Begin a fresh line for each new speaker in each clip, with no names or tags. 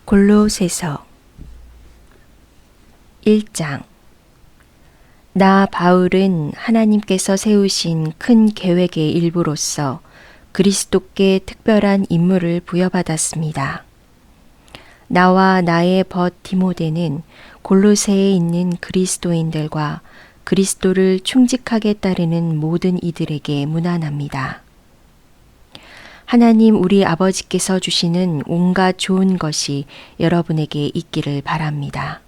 골로새서 1장. 나 바울은 하나님께서 세우신 큰 계획의 일부로서 그리스도께 특별한 임무를 부여받았습니다. 나와 나의 벗 디모데는 골로새에 있는 그리스도인들과 그리스도를 충직하게 따르는 모든 이들에게 문안합니다. 하나님 우리 아버지께서 주시는 온갖 좋은 것이 여러분에게 있기를 바랍니다.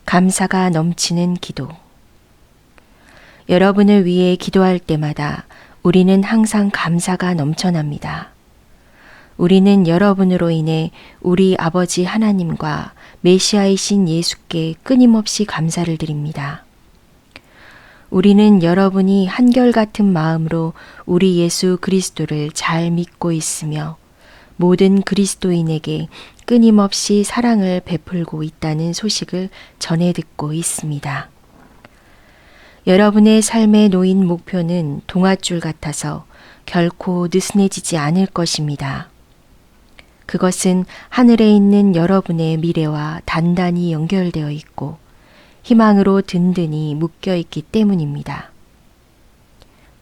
감사가 넘치는 기도. 여러분을 위해 기도할 때마다 우리는 항상 감사가 넘쳐납니다. 우리는 여러분으로 인해 우리 아버지 하나님과 메시아이신 예수께 끊임없이 감사를 드립니다. 우리는 여러분이 한결같은 마음으로 우리 예수 그리스도를 잘 믿고 있으며 모든 그리스도인에게 끊임없이 사랑을 베풀고 있다는 소식을 전해 듣고 있습니다. 여러분의 삶에 놓인 목표는 동아줄 같아서 결코 느슨해지지 않을 것입니다. 그것은 하늘에 있는 여러분의 미래와 단단히 연결되어 있고 희망으로 든든히 묶여 있기 때문입니다.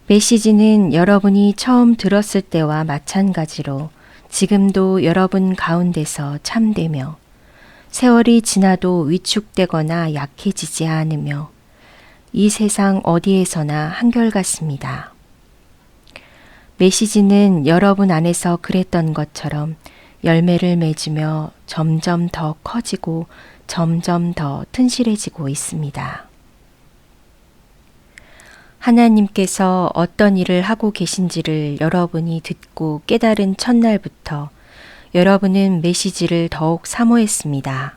메시지는 여러분이 처음 들었을 때와 마찬가지로 지금도 여러분 가운데서 참되며 세월이 지나도 위축되거나 약해지지 않으며 이 세상 어디에서나 한결같습니다. 메시지는 여러분 안에서 그랬던 것처럼 열매를 맺으며 점점 더 커지고 점점 더 튼실해지고 있습니다. 하나님께서 어떤 일을 하고 계신지를 여러분이 듣고 깨달은 첫날부터 여러분은 메시지를 더욱 사모했습니다.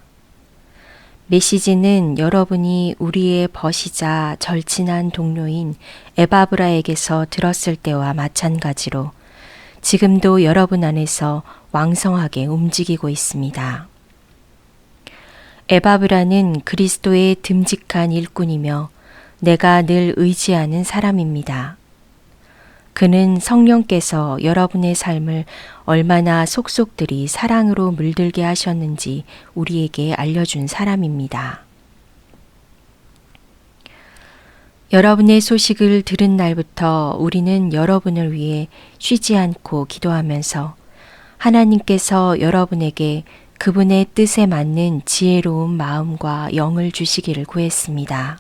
메시지는 여러분이 우리의 벗이자 절친한 동료인 에바브라에게서 들었을 때와 마찬가지로 지금도 여러분 안에서 왕성하게 움직이고 있습니다. 에바브라는 그리스도의 듬직한 일꾼이며 내가 늘 의지하는 사람입니다. 그는 성령께서 여러분의 삶을 얼마나 속속들이 사랑으로 물들게 하셨는지 우리에게 알려준 사람입니다. 여러분의 소식을 들은 날부터 우리는 여러분을 위해 쉬지 않고 기도하면서 하나님께서 여러분에게 그분의 뜻에 맞는 지혜로운 마음과 영을 주시기를 구했습니다.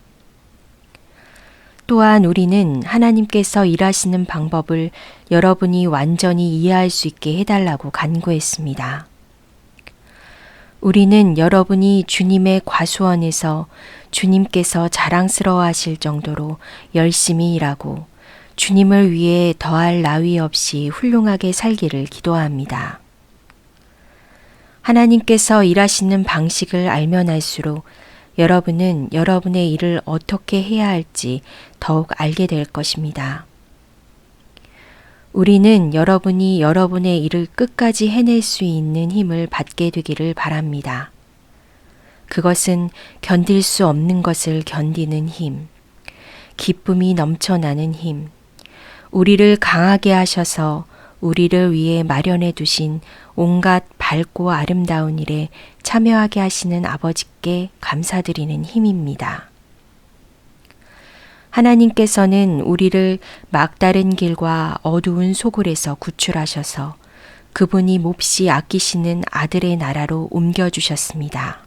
또한 우리는 하나님께서 일하시는 방법을 여러분이 완전히 이해할 수 있게 해달라고 간구했습니다. 우리는 여러분이 주님의 과수원에서 주님께서 자랑스러워 하실 정도로 열심히 일하고 주님을 위해 더할 나위 없이 훌륭하게 살기를 기도합니다. 하나님께서 일하시는 방식을 알면 알수록 여러분은 여러분의 일을 어떻게 해야 할지 더욱 알게 될 것입니다. 우리는 여러분이 여러분의 일을 끝까지 해낼 수 있는 힘을 받게 되기를 바랍니다. 그것은 견딜 수 없는 것을 견디는 힘, 기쁨이 넘쳐나는 힘, 우리를 강하게 하셔서 우리를 위해 마련해 두신 온갖 밝고 아름다운 일에 참여하게 하시는 아버지께 감사드리는 힘입니다. 하나님께서는 우리를 막다른 길과 어두운 소굴에서 구출하셔서 그분이 몹시 아끼시는 아들의 나라로 옮겨주셨습니다.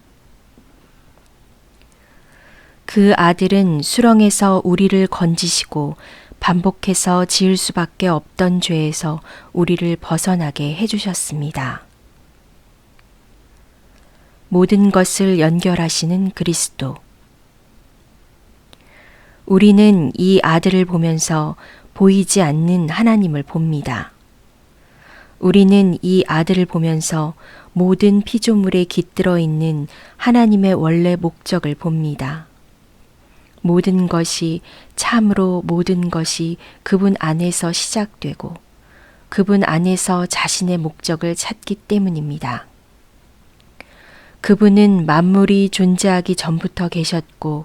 그 아들은 수렁에서 우리를 건지시고 반복해서 지을 수밖에 없던 죄에서 우리를 벗어나게 해주셨습니다. 모든 것을 연결하시는 그리스도. 우리는 이 아들을 보면서 보이지 않는 하나님을 봅니다. 우리는 이 아들을 보면서 모든 피조물에 깃들어 있는 하나님의 원래 목적을 봅니다. 모든 것이 참으로 모든 것이 그분 안에서 시작되고 그분 안에서 자신의 목적을 찾기 때문입니다. 그분은 만물이 존재하기 전부터 계셨고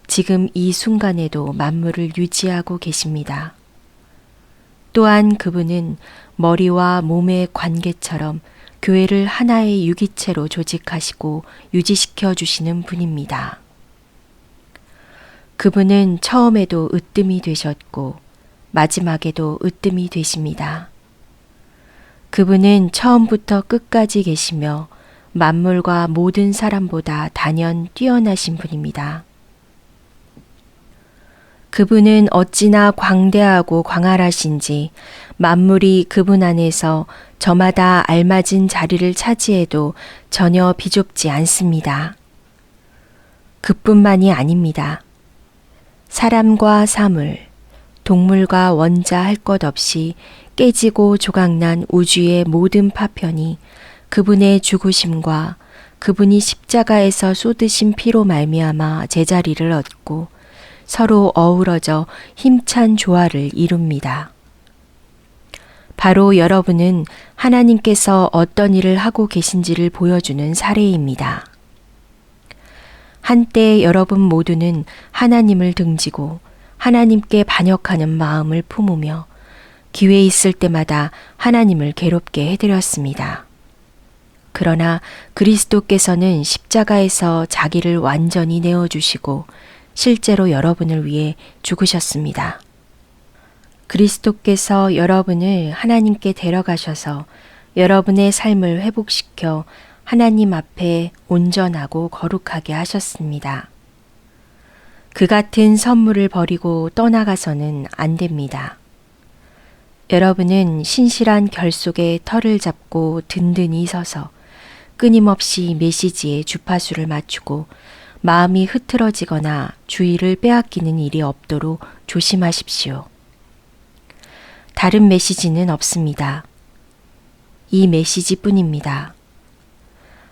지금 이 순간에도 만물을 유지하고 계십니다. 또한 그분은 머리와 몸의 관계처럼 교회를 하나의 유기체로 조직하시고 유지시켜 주시는 분입니다. 그분은 처음에도 으뜸이 되셨고 마지막에도 으뜸이 되십니다. 그분은 처음부터 끝까지 계시며 만물과 모든 사람보다 단연 뛰어나신 분입니다. 그분은 어찌나 광대하고 광활하신지 만물이 그분 안에서 저마다 알맞은 자리를 차지해도 전혀 비좁지 않습니다. 그뿐만이 아닙니다. 사람과 사물, 동물과 원자 할 것 없이 깨지고 조각난 우주의 모든 파편이 그분의 죽으심과 그분이 십자가에서 쏟으신 피로 말미암아 제자리를 얻고 서로 어우러져 힘찬 조화를 이룹니다. 바로 여러분은 하나님께서 어떤 일을 하고 계신지를 보여주는 사례입니다. 한때 여러분 모두는 하나님을 등지고 하나님께 반역하는 마음을 품으며 기회 있을 때마다 하나님을 괴롭게 해드렸습니다. 그러나 그리스도께서는 십자가에서 자기를 완전히 내어주시고 실제로 여러분을 위해 죽으셨습니다. 그리스도께서 여러분을 하나님께 데려가셔서 여러분의 삶을 회복시켜 하나님 앞에 온전하고 거룩하게 하셨습니다. 그 같은 선물을 버리고 떠나가서는 안 됩니다. 여러분은 신실한 결속에 털을 잡고 든든히 서서 끊임없이 메시지에 주파수를 맞추고 마음이 흐트러지거나 주의를 빼앗기는 일이 없도록 조심하십시오. 다른 메시지는 없습니다. 이 메시지뿐입니다.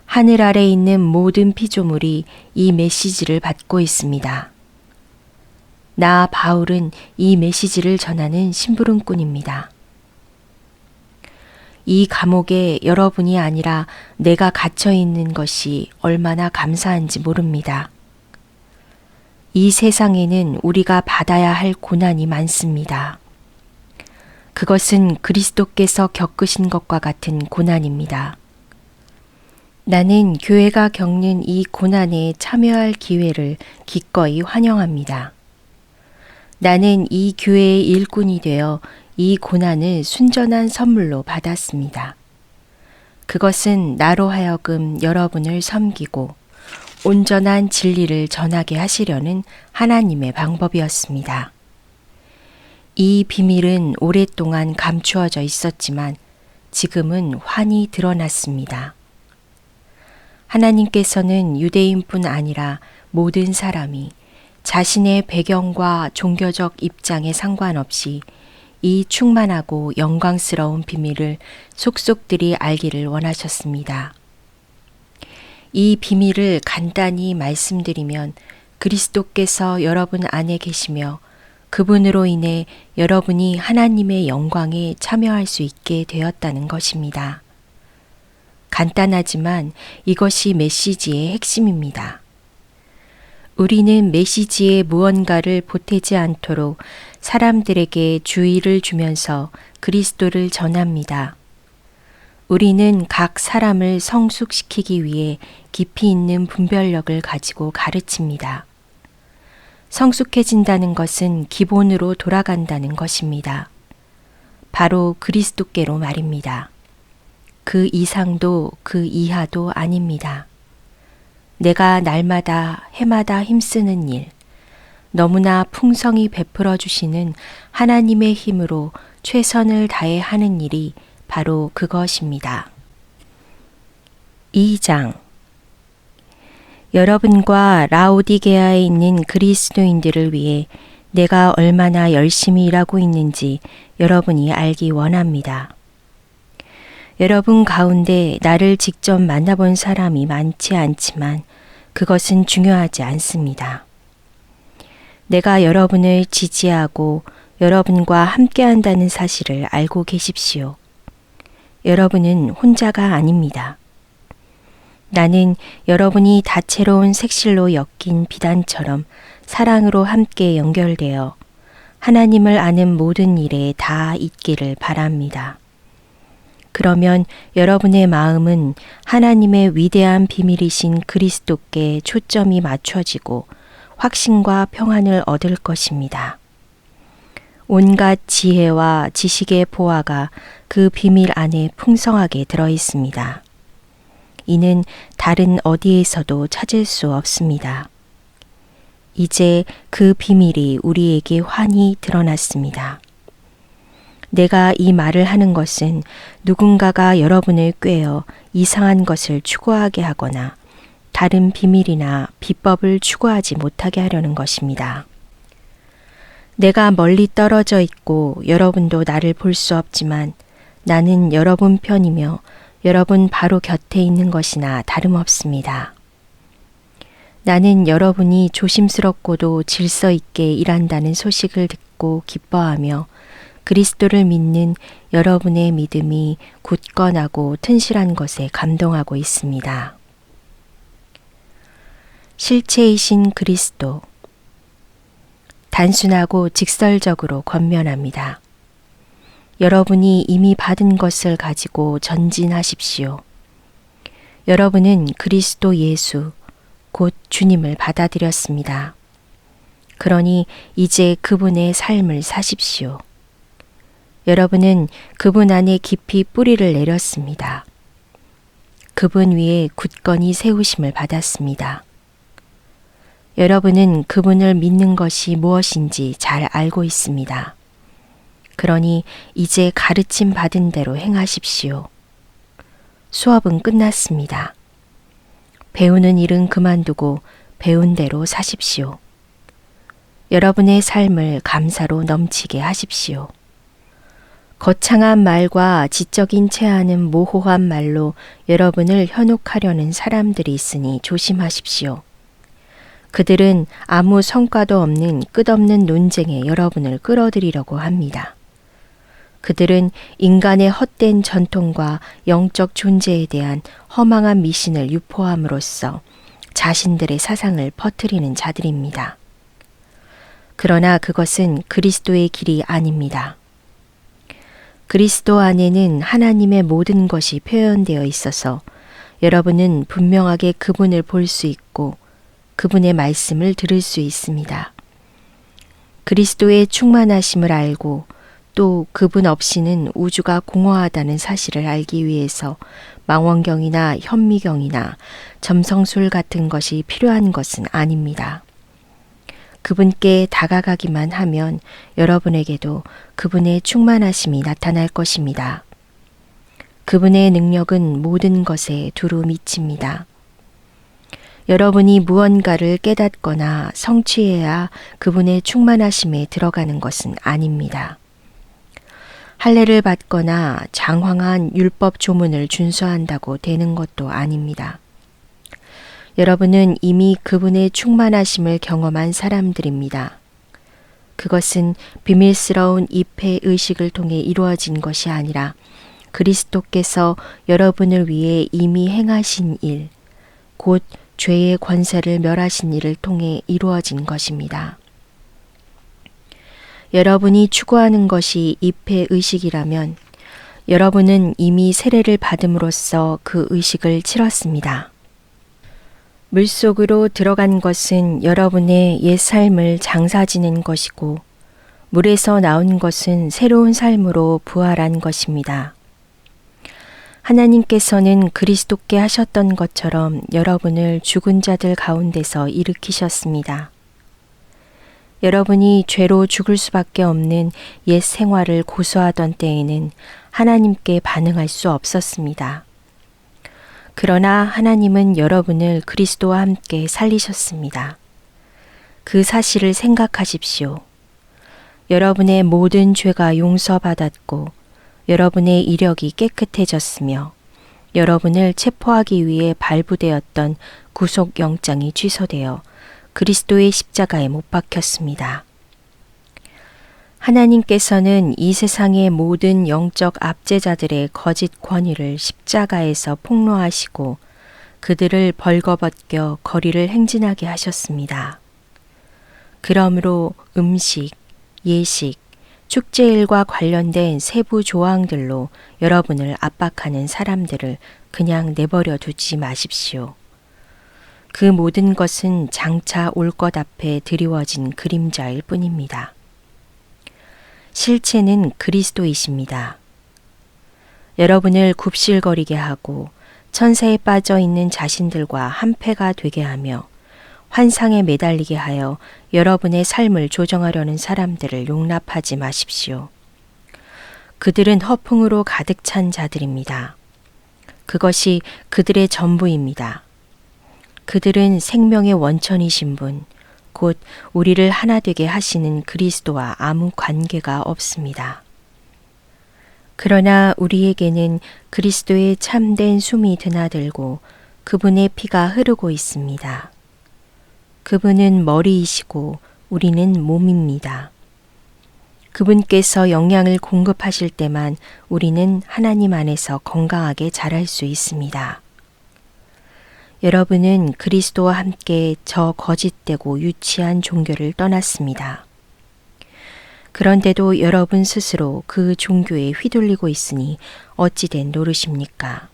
하늘 아래 있는 모든 피조물이 이 메시지를 받고 있습니다. 나 바울은 이 메시지를 전하는 심부름꾼입니다. 이 감옥에 여러분이 아니라 내가 갇혀 있는 것이 얼마나 감사한지 모릅니다. 이 세상에는 우리가 받아야 할 고난이 많습니다. 그것은 그리스도께서 겪으신 것과 같은 고난입니다. 나는 교회가 겪는 이 고난에 참여할 기회를 기꺼이 환영합니다. 나는 이 교회의 일꾼이 되어 이 고난을 순전한 선물로 받았습니다. 그것은 나로 하여금 여러분을 섬기고 온전한 진리를 전하게 하시려는 하나님의 방법이었습니다. 이 비밀은 오랫동안 감추어져 있었지만 지금은 환히 드러났습니다. 하나님께서는 유대인뿐 아니라 모든 사람이 자신의 배경과 종교적 입장에 상관없이 이 충만하고 영광스러운 비밀을 속속들이 알기를 원하셨습니다. 이 비밀을 간단히 말씀드리면 그리스도께서 여러분 안에 계시며 그분으로 인해 여러분이 하나님의 영광에 참여할 수 있게 되었다는 것입니다. 간단하지만 이것이 메시지의 핵심입니다. 우리는 메시지에 무언가를 보태지 않도록 사람들에게 주의를 주면서 그리스도를 전합니다. 우리는 각 사람을 성숙시키기 위해 깊이 있는 분별력을 가지고 가르칩니다. 성숙해진다는 것은 기본으로 돌아간다는 것입니다. 바로 그리스도께로 말입니다. 그 이상도 그 이하도 아닙니다. 내가 날마다 해마다 힘쓰는 일, 너무나 풍성히 베풀어 주시는 하나님의 힘으로 최선을 다해 하는 일이 바로 그것입니다. 2장 여러분과 라오디게아에 있는 그리스도인들을 위해 내가 얼마나 열심히 일하고 있는지 여러분이 알기 원합니다. 여러분 가운데 나를 직접 만나본 사람이 많지 않지만 그것은 중요하지 않습니다. 내가 여러분을 지지하고 여러분과 함께한다는 사실을 알고 계십시오. 여러분은 혼자가 아닙니다. 나는 여러분이 다채로운 색실로 엮인 비단처럼 사랑으로 함께 연결되어 하나님을 아는 모든 일에 다 있기를 바랍니다. 그러면 여러분의 마음은 하나님의 위대한 비밀이신 그리스도께 초점이 맞춰지고 확신과 평안을 얻을 것입니다. 온갖 지혜와 지식의 보화가 그 비밀 안에 풍성하게 들어 있습니다. 이는 다른 어디에서도 찾을 수 없습니다. 이제 그 비밀이 우리에게 환히 드러났습니다. 내가 이 말을 하는 것은 누군가가 여러분을 꾀어 이상한 것을 추구하게 하거나 다른 비밀이나 비법을 추구하지 못하게 하려는 것입니다. 내가 멀리 떨어져 있고 여러분도 나를 볼 수 없지만 나는 여러분 편이며 여러분 바로 곁에 있는 것이나 다름없습니다. 나는 여러분이 조심스럽고도 질서 있게 일한다는 소식을 듣고 기뻐하며 그리스도를 믿는 여러분의 믿음이 굳건하고 튼실한 것에 감동하고 있습니다. 실체이신 그리스도. 단순하고 직설적으로 권면합니다. 여러분이 이미 받은 것을 가지고 전진하십시오. 여러분은 그리스도 예수, 곧 주님을 받아들였습니다. 그러니 이제 그분의 삶을 사십시오. 여러분은 그분 안에 깊이 뿌리를 내렸습니다. 그분 위에 굳건히 세우심을 받았습니다. 여러분은 그분을 믿는 것이 무엇인지 잘 알고 있습니다. 그러니 이제 가르침 받은 대로 행하십시오. 수업은 끝났습니다. 배우는 일은 그만두고 배운 대로 사십시오. 여러분의 삶을 감사로 넘치게 하십시오. 거창한 말과 지적인 체하는 모호한 말로 여러분을 현혹하려는 사람들이 있으니 조심하십시오. 그들은 아무 성과도 없는 끝없는 논쟁에 여러분을 끌어들이려고 합니다. 그들은 인간의 헛된 전통과 영적 존재에 대한 허망한 미신을 유포함으로써 자신들의 사상을 퍼뜨리는 자들입니다. 그러나 그것은 그리스도의 길이 아닙니다. 그리스도 안에는 하나님의 모든 것이 표현되어 있어서 여러분은 분명하게 그분을 볼 수 있고 그분의 말씀을 들을 수 있습니다. 그리스도의 충만하심을 알고 또 그분 없이는 우주가 공허하다는 사실을 알기 위해서 망원경이나 현미경이나 점성술 같은 것이 필요한 것은 아닙니다. 그분께 다가가기만 하면 여러분에게도 그분의 충만하심이 나타날 것입니다. 그분의 능력은 모든 것에 두루 미칩니다. 여러분이 무언가를 깨닫거나 성취해야 그분의 충만하심에 들어가는 것은 아닙니다. 할례를 받거나 장황한 율법 조문을 준수한다고 되는 것도 아닙니다. 여러분은 이미 그분의 충만하심을 경험한 사람들입니다. 그것은 비밀스러운 입회 의식을 통해 이루어진 것이 아니라 그리스도께서 여러분을 위해 이미 행하신 일, 곧 죄의 권세를 멸하신 일을 통해 이루어진 것입니다. 여러분이 추구하는 것이 입회 의식이라면 여러분은 이미 세례를 받음으로써 그 의식을 치렀습니다. 물속으로 들어간 것은 여러분의 옛 삶을 장사지는 것이고 물에서 나온 것은 새로운 삶으로 부활한 것입니다. 하나님께서는 그리스도께 하셨던 것처럼 여러분을 죽은 자들 가운데서 일으키셨습니다. 여러분이 죄로 죽을 수밖에 없는 옛 생활을 고수하던 때에는 하나님께 반응할 수 없었습니다. 그러나 하나님은 여러분을 그리스도와 함께 살리셨습니다. 그 사실을 생각하십시오. 여러분의 모든 죄가 용서받았고 여러분의 이력이 깨끗해졌으며 여러분을 체포하기 위해 발부되었던 구속영장이 취소되어 그리스도의 십자가에 못 박혔습니다. 하나님께서는 이 세상의 모든 영적 압제자들의 거짓 권위를 십자가에서 폭로하시고 그들을 벌거벗겨 거리를 행진하게 하셨습니다. 그러므로 음식, 예식, 축제일과 관련된 세부 조항들로 여러분을 압박하는 사람들을 그냥 내버려 두지 마십시오. 그 모든 것은 장차 올 것 앞에 드리워진 그림자일 뿐입니다. 실체는 그리스도이십니다. 여러분을 굽실거리게 하고 천사에 빠져 있는 자신들과 한패가 되게 하며 환상에 매달리게 하여 여러분의 삶을 조정하려는 사람들을 용납하지 마십시오. 그들은 허풍으로 가득 찬 자들입니다. 그것이 그들의 전부입니다. 그들은 생명의 원천이신 분, 곧 우리를 하나 되게 하시는 그리스도와 아무 관계가 없습니다. 그러나 우리에게는 그리스도의 참된 숨이 드나들고 그분의 피가 흐르고 있습니다. 그분은 머리이시고 우리는 몸입니다. 그분께서 영양을 공급하실 때만 우리는 하나님 안에서 건강하게 자랄 수 있습니다. 여러분은 그리스도와 함께 저 거짓되고 유치한 종교를 떠났습니다. 그런데도 여러분 스스로 그 종교에 휘둘리고 있으니 어찌된 노릇입니까?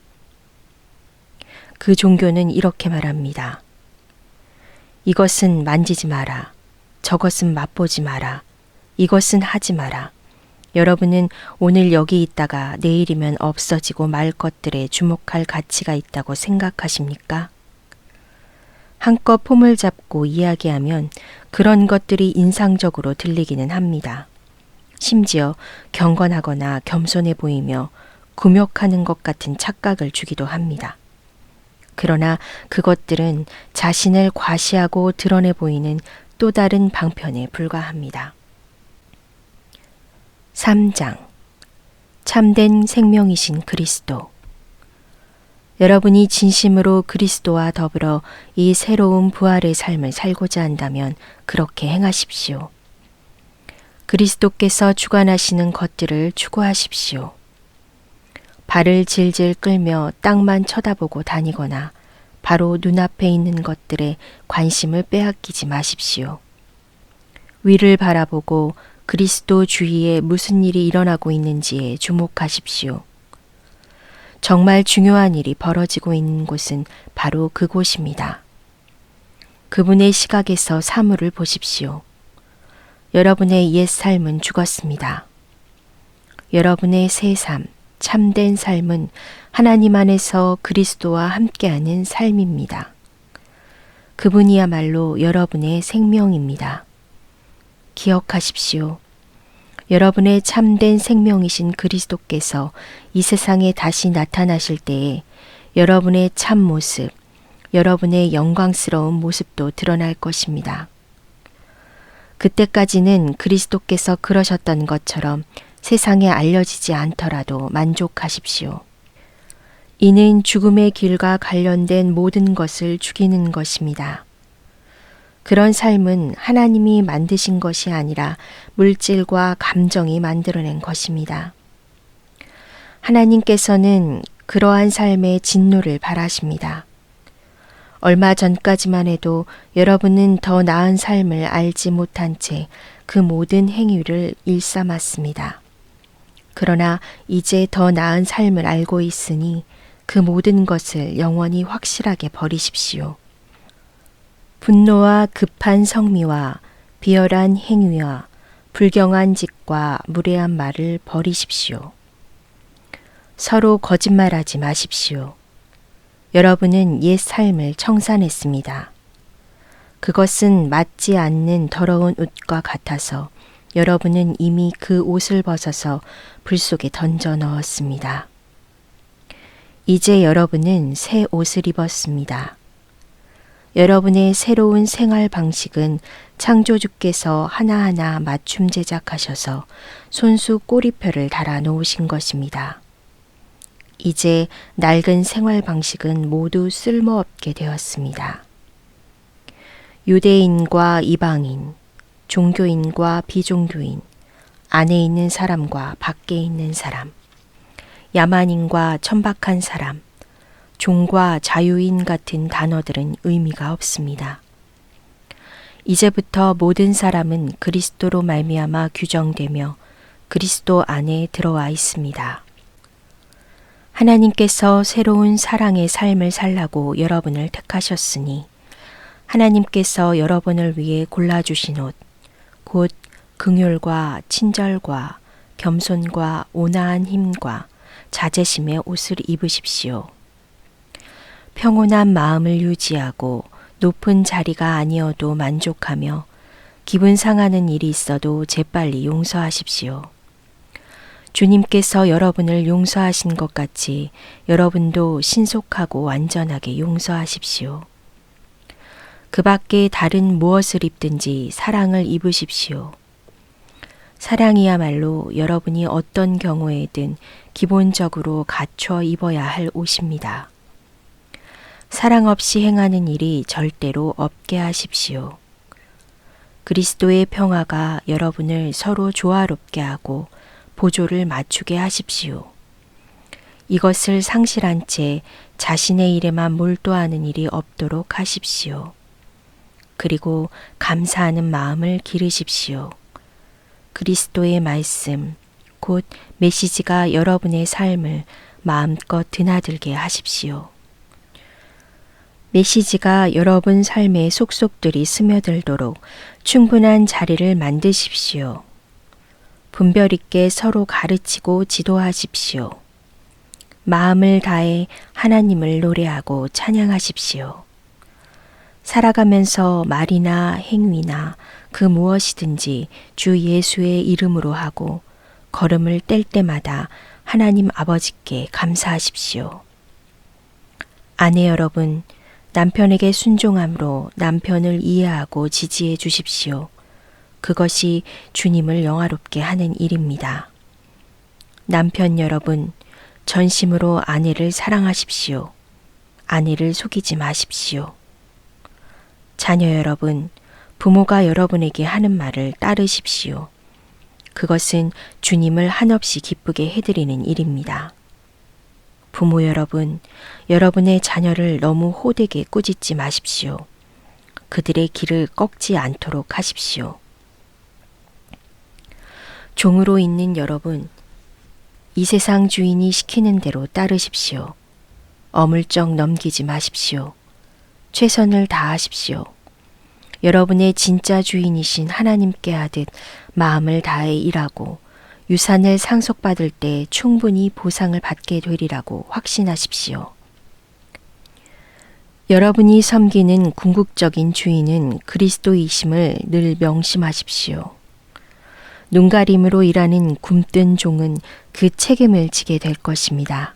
그 종교는 이렇게 말합니다. 이것은 만지지 마라. 저것은 맛보지 마라. 이것은 하지 마라. 여러분은 오늘 여기 있다가 내일이면 없어지고 말 것들에 주목할 가치가 있다고 생각하십니까? 한껏 폼을 잡고 이야기하면 그런 것들이 인상적으로 들리기는 합니다. 심지어 경건하거나 겸손해 보이며 굴욕하는 것 같은 착각을 주기도 합니다. 그러나 그것들은 자신을 과시하고 드러내 보이는 또 다른 방편에 불과합니다. 3장. 참된 생명이신 그리스도. 여러분이 진심으로 그리스도와 더불어 이 새로운 부활의 삶을 살고자 한다면 그렇게 행하십시오. 그리스도께서 주관하시는 것들을 추구하십시오. 발을 질질 끌며 땅만 쳐다보고 다니거나 바로 눈앞에 있는 것들에 관심을 빼앗기지 마십시오. 위를 바라보고 그리스도 주위에 무슨 일이 일어나고 있는지에 주목하십시오. 정말 중요한 일이 벌어지고 있는 곳은 바로 그곳입니다. 그분의 시각에서 사물을 보십시오. 여러분의 옛 삶은 죽었습니다. 여러분의 새 삶, 참된 삶은 하나님 안에서 그리스도와 함께하는 삶입니다. 그분이야말로 여러분의 생명입니다. 기억하십시오. 여러분의 참된 생명이신 그리스도께서 이 세상에 다시 나타나실 때에 여러분의 참 모습, 여러분의 영광스러운 모습도 드러날 것입니다. 그때까지는 그리스도께서 그러셨던 것처럼 세상에 알려지지 않더라도 만족하십시오. 이는 죽음의 길과 관련된 모든 것을 죽이는 것입니다. 그런 삶은 하나님이 만드신 것이 아니라 물질과 감정이 만들어낸 것입니다. 하나님께서는 그러한 삶의 진노를 바라십니다. 얼마 전까지만 해도 여러분은 더 나은 삶을 알지 못한 채 그 모든 행위를 일삼았습니다. 그러나 이제 더 나은 삶을 알고 있으니 그 모든 것을 영원히 확실하게 버리십시오. 분노와 급한 성미와 비열한 행위와 불경한 짓과 무례한 말을 버리십시오. 서로 거짓말하지 마십시오. 여러분은 옛 삶을 청산했습니다. 그것은 맞지 않는 더러운 옷과 같아서 여러분은 이미 그 옷을 벗어서 불 속에 던져 넣었습니다. 이제 여러분은 새 옷을 입었습니다. 여러분의 새로운 생활 방식은 창조주께서 하나하나 맞춤 제작하셔서 손수 꼬리표를 달아 놓으신 것입니다. 이제 낡은 생활 방식은 모두 쓸모없게 되었습니다. 유대인과 이방인, 종교인과 비종교인, 안에 있는 사람과 밖에 있는 사람, 야만인과 천박한 사람, 종과 자유인 같은 단어들은 의미가 없습니다. 이제부터 모든 사람은 그리스도로 말미암아 규정되며 그리스도 안에 들어와 있습니다. 하나님께서 새로운 사랑의 삶을 살라고 여러분을 택하셨으니 하나님께서 여러분을 위해 골라주신 옷, 곧 긍휼과 친절과 겸손과 온화한 힘과 자제심의 옷을 입으십시오. 평온한 마음을 유지하고 높은 자리가 아니어도 만족하며 기분 상하는 일이 있어도 재빨리 용서하십시오. 주님께서 여러분을 용서하신 것 같이 여러분도 신속하고 완전하게 용서하십시오. 그 밖에 다른 무엇을 입든지 사랑을 입으십시오. 사랑이야말로 여러분이 어떤 경우에든 기본적으로 갖춰 입어야 할 옷입니다. 사랑 없이 행하는 일이 절대로 없게 하십시오. 그리스도의 평화가 여러분을 서로 조화롭게 하고 보조를 맞추게 하십시오. 이것을 상실한 채 자신의 일에만 몰두하는 일이 없도록 하십시오. 그리고 감사하는 마음을 기르십시오. 그리스도의 말씀, 곧 메시지가 여러분의 삶을 마음껏 드나들게 하십시오. 메시지가 여러분 삶에 속속들이 스며들도록 충분한 자리를 만드십시오. 분별 있게 서로 가르치고 지도하십시오. 마음을 다해 하나님을 노래하고 찬양하십시오. 살아가면서 말이나 행위나 그 무엇이든지 주 예수의 이름으로 하고 걸음을 뗄 때마다 하나님 아버지께 감사하십시오. 아내 여러분, 남편에게 순종함으로 남편을 이해하고 지지해 주십시오. 그것이 주님을 영화롭게 하는 일입니다. 남편 여러분, 전심으로 아내를 사랑하십시오. 아내를 속이지 마십시오. 자녀 여러분, 부모가 여러분에게 하는 말을 따르십시오. 그것은 주님을 한없이 기쁘게 해드리는 일입니다. 부모 여러분, 여러분의 자녀를 너무 호되게 꾸짖지 마십시오. 그들의 길을 꺾지 않도록 하십시오. 종으로 있는 여러분, 이 세상 주인이 시키는 대로 따르십시오. 어물쩍 넘기지 마십시오. 최선을 다하십시오. 여러분의 진짜 주인이신 하나님께 하듯 마음을 다해 일하고 유산을 상속받을 때 충분히 보상을 받게 되리라고 확신하십시오. 여러분이 섬기는 궁극적인 주인은 그리스도이심을 늘 명심하십시오. 눈가림으로 일하는 굼뜬 종은 그 책임을 지게 될 것입니다.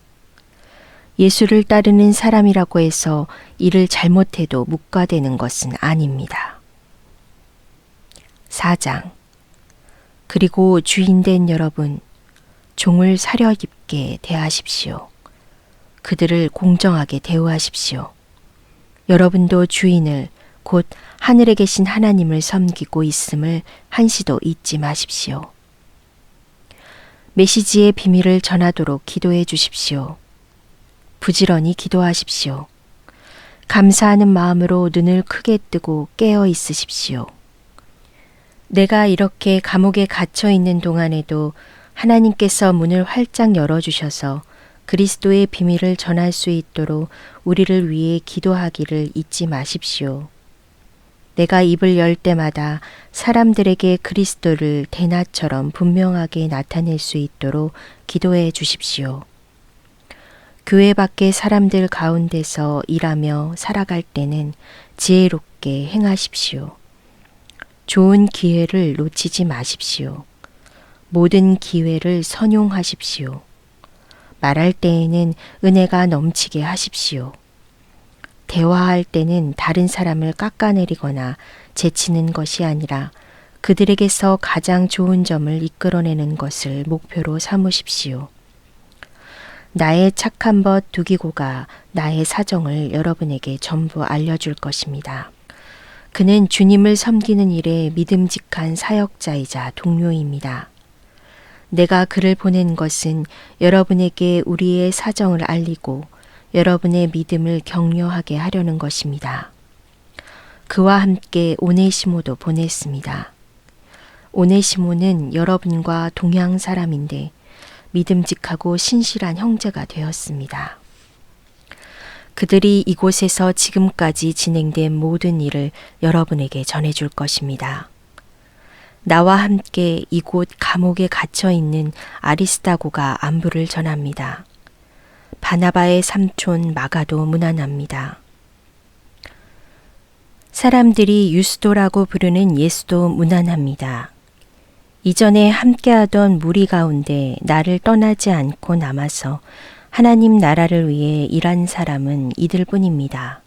예수를 따르는 사람이라고 해서 일을 잘못해도 묵과되는 것은 아닙니다. 4장. 그리고 주인된 여러분, 종을 사려 입게 대하십시오. 그들을 공정하게 대우하십시오. 여러분도 주인을 곧 하늘에 계신 하나님을 섬기고 있음을 한시도 잊지 마십시오. 메시지의 비밀을 전하도록 기도해 주십시오. 부지런히 기도하십시오. 감사하는 마음으로 눈을 크게 뜨고 깨어 있으십시오. 내가 이렇게 감옥에 갇혀 있는 동안에도 하나님께서 문을 활짝 열어주셔서 그리스도의 비밀을 전할 수 있도록 우리를 위해 기도하기를 잊지 마십시오. 내가 입을 열 때마다 사람들에게 그리스도를 대낮처럼 분명하게 나타낼 수 있도록 기도해 주십시오. 교회 밖의 사람들 가운데서 일하며 살아갈 때는 지혜롭게 행하십시오. 좋은 기회를 놓치지 마십시오. 모든 기회를 선용하십시오. 말할 때에는 은혜가 넘치게 하십시오. 대화할 때는 다른 사람을 깎아내리거나 제치는 것이 아니라 그들에게서 가장 좋은 점을 이끌어내는 것을 목표로 삼으십시오. 나의 착한 벗 두기고가 나의 사정을 여러분에게 전부 알려줄 것입니다. 그는 주님을 섬기는 일에 믿음직한 사역자이자 동료입니다. 내가 그를 보낸 것은 여러분에게 우리의 사정을 알리고 여러분의 믿음을 격려하게 하려는 것입니다. 그와 함께 오네시모도 보냈습니다. 오네시모는 여러분과 동양 사람인데 믿음직하고 신실한 형제가 되었습니다. 그들이 이곳에서 지금까지 진행된 모든 일을 여러분에게 전해줄 것입니다. 나와 함께 이곳 감옥에 갇혀 있는 아리스다고가 안부를 전합니다. 바나바의 삼촌 마가도 문안합니다. 사람들이 유스도라고 부르는 예수도 문안합니다. 이전에 함께하던 무리 가운데 나를 떠나지 않고 남아서 하나님 나라를 위해 일한 사람은 이들뿐입니다.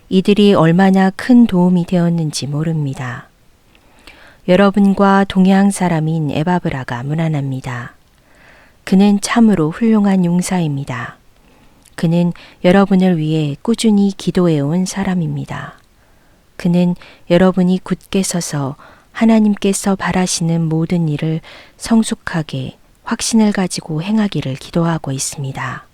이들이 얼마나 큰 도움이 되었는지 모릅니다. 여러분과 동양 사람인 에바브라가 문안합니다. 그는 참으로 훌륭한 용사입니다. 그는 여러분을 위해 꾸준히 기도해온 사람입니다. 그는 여러분이 굳게 서서 하나님께서 바라시는 모든 일을 성숙하게 확신을 가지고 행하기를 기도하고 있습니다.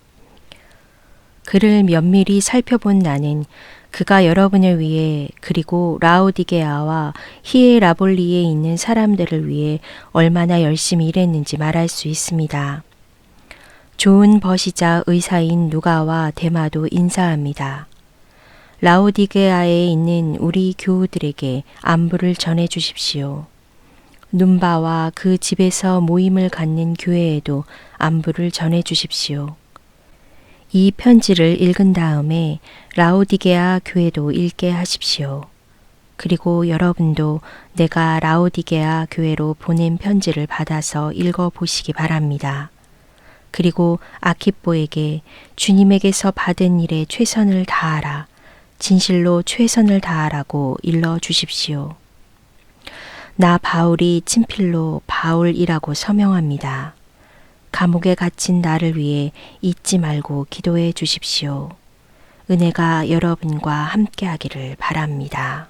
그를 면밀히 살펴본 나는 그가 여러분을 위해 그리고 라오디게아와 히에라볼리에 있는 사람들을 위해 얼마나 열심히 일했는지 말할 수 있습니다. 좋은 버시자 의사인 누가와 데마도 인사합니다. 라오디게아에 있는 우리 교우들에게 안부를 전해 주십시오. 눈바와 그 집에서 모임을 갖는 교회에도 안부를 전해 주십시오. 이 편지를 읽은 다음에 라오디게아 교회도 읽게 하십시오. 그리고 여러분도 내가 라오디게아 교회로 보낸 편지를 받아서 읽어보시기 바랍니다. 그리고 아키뽀에게 주님에게서 받은 일에 최선을 다하라. 진실로 최선을 다하라고 일러 주십시오. 나 바울이 친필로 바울이라고 서명합니다. 감옥에 갇힌 나를 위해 잊지 말고 기도해 주십시오. 은혜가 여러분과 함께하기를 바랍니다.